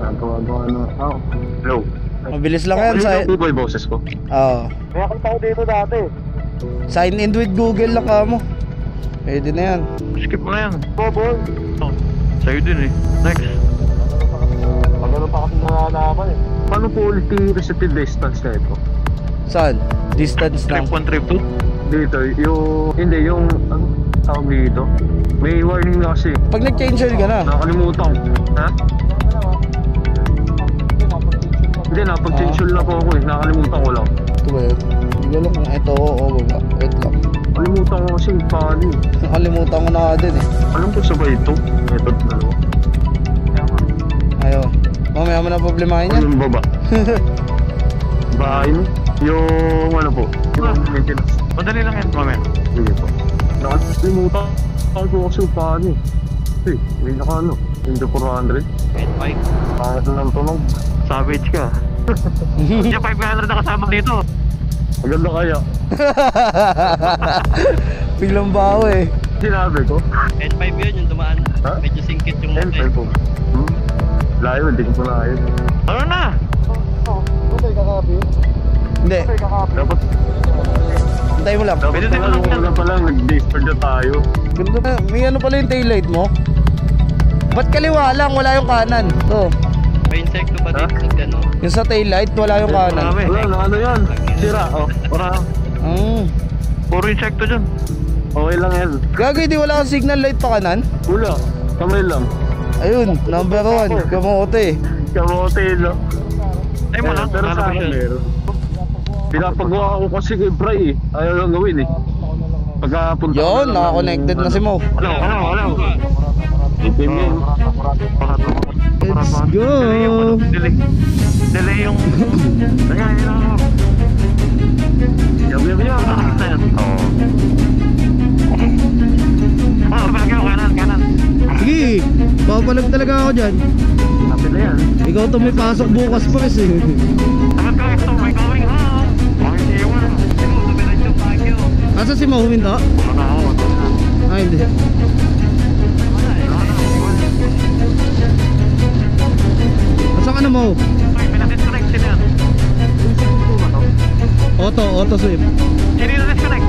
Nagawa-gawa na. Oh, hello. Mabilis lang yan. Ano po yung boses ko? Oo. May akong tao dito dati. Sign in with Google lang ka mo. Pwede na yan. Skip mo na yan. Boboy. Oh, sa'yo din eh. Next. Pagano pa kasi nananaman eh. Paano po ulit yung recipe distance na ito? Saan? Distance lang. Trip 1, trip 2? Dito, yung... Hindi, yung... Ano tawag dito? May warning na kasi. Pag nag-change oil ka na. Nakalimutan. Ha? Hindi, napag-change oil na po ako eh. Nakalimutan ko lang. Ito ba yun? Hindi ko alam kung ito o baba. Wait lang. Nakalimutan ko kasi paano eh. Nakalimutan ko na nga din eh. Alam ko sa ba ito? Ito, dalawa. Ayaw. Mamaya mo na problemahin yan. Yung baba. Bahay mo? Yung ano po? Yung maintenance. Madali lang yan, mamaya. Sige po. Nakalimutan ko kasi paano eh. Hey, may naka ano? Hindi 400. 8.5. Pangit na lang tunog. Savage ka. Yung 500 na kasama dito. Maganda kaya. Biglang baho eh. Sinabi ko. N5 yun yung dumaan. Ha? Medyo singkit yung motor. N5 po. Layo, hindi ko na layo. Ano na? Hindi. Dapat Antay mo lang. Dapat pala pala nag-discord na tayo. Ganda na. May ano pala yung taillight mo? Ba't kaliwa lang? Wala yung kanan. Ito. May insekto ba dito sa gano'n? Yung sa taillight, wala yung kanan. Wala na ano yan. Sira. Oh, para. Puro insekto dyan. Okay lang yan. Gagay, di wala kang signal light pa kanan? Wala. Kamay lang. Ayun, number 1. Kamote. Kamote no. Ay mo lang. Pero sa akin meron. Pinapagawa ko kasi kay Bray eh. Ayaw lang gawin eh. Pagkapunta Yun, naka-connected na si Mo. Hello. Itim yun. Let's go! Delay yung... Ayan, yun ako. Yaw. Oo. Palagay mo kanan. Sige, papalag talaga ako dyan. Happy na yan. Ikaw to may pasok bukas pa kasi. Dapat ka ito, may going home. Okay, iwan. Asa si Mo huminto? Wala ako. Ah, hindi. Asa ka na Mo? Ay, pinadisconnect sila yan. Auto swim. Hindi na disconnect.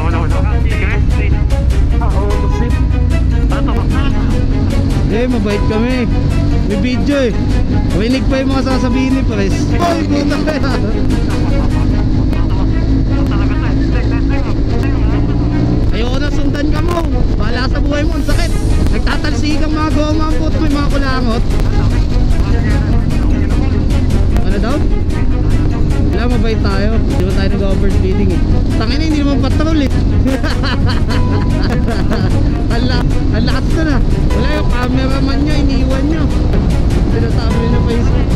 No. Sige. Auto swim. Ano to? Eh, mabait kami. May video eh. Winig pa yung mga sasabihin ni Pres. Ay, puta kaya. Ayoko na sundan ka Mo. Bahala sa buhay mo, ang sakit. Nagtatalsigang mga goma ang puto, may mga kulangot. Ano daw? Wala, mabait tayo. Hindi ba tayo nag-overspeeding eh. Tangin na, hindi naman patrol eh. Ang lakas na. Wala yung cameraman nyo, iniiwan nyo. Sinasabi nyo na Facebook.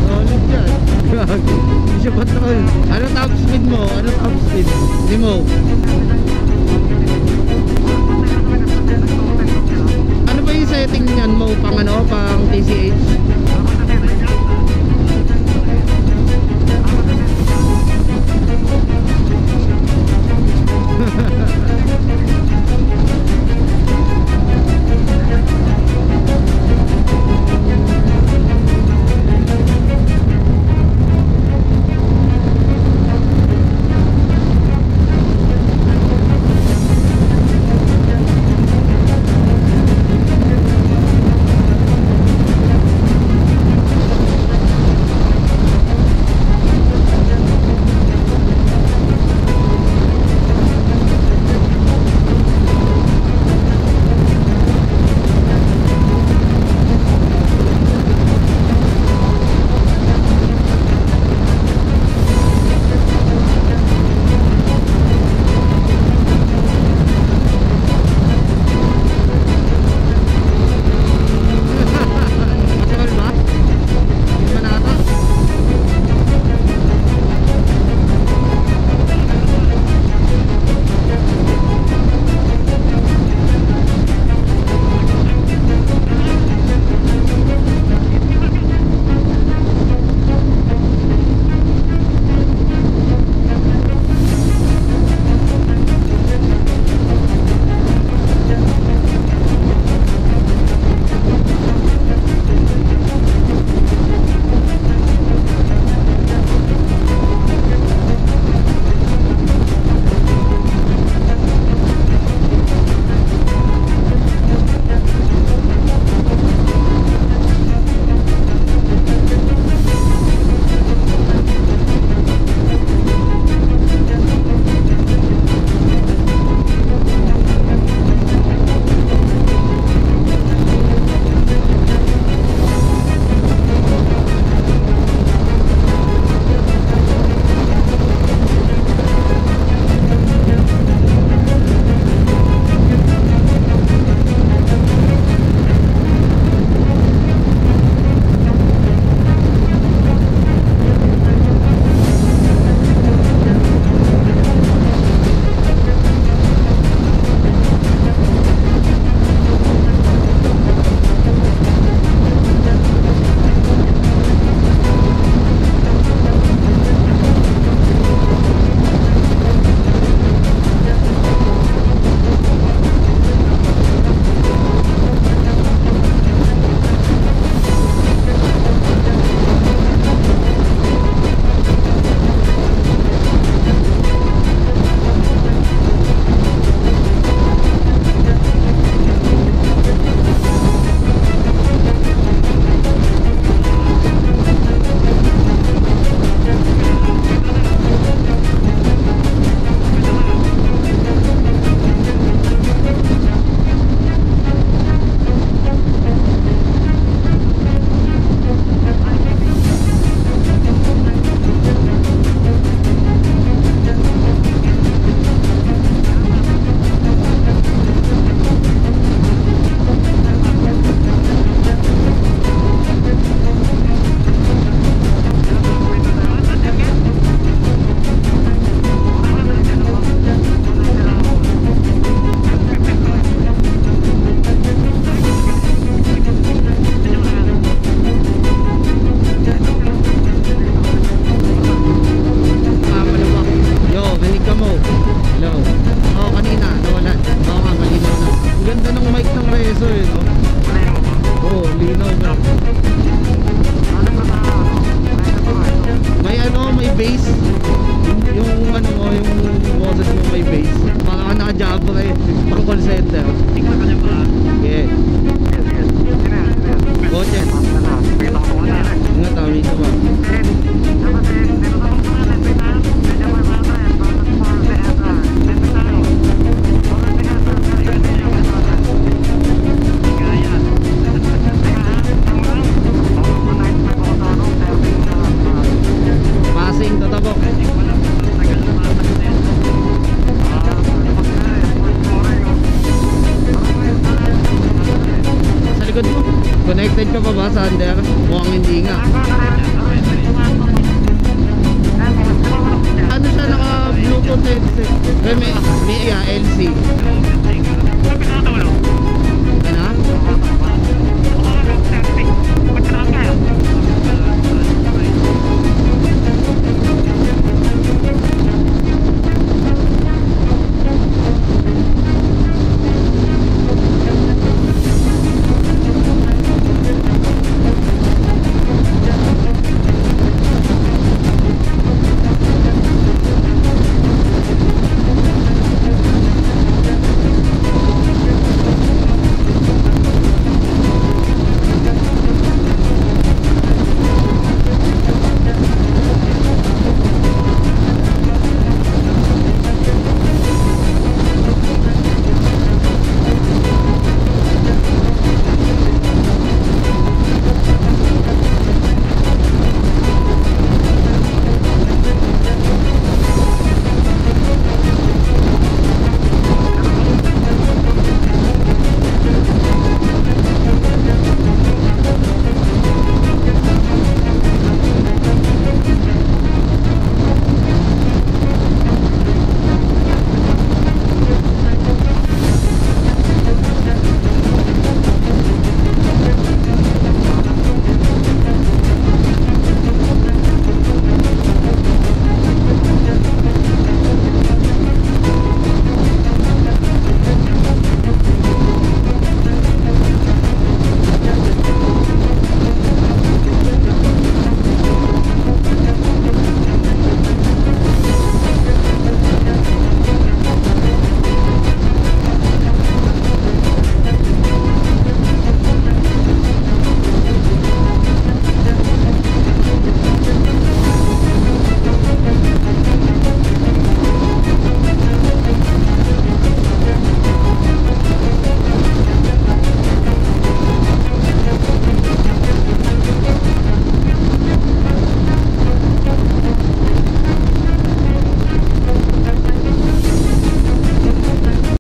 Solid dyan. Hindi siya patrol. Ano top speed mo? Hindi mo. Ano ba yung setting niyan mo? Pang TCH? Linaw na. May may base. Yung yung boses mo may base. Baka ka naka-jabra eh. Pang call center. Tingnan ka niya ba? Yeah. Kotse. Nga tami ka ba? Passing, tatabok. Sa likod mo. Connected ka pa ba sa under? Mukhang hindi nga. Ano siya naka Bluetooth headset? May LC. Pinatulog.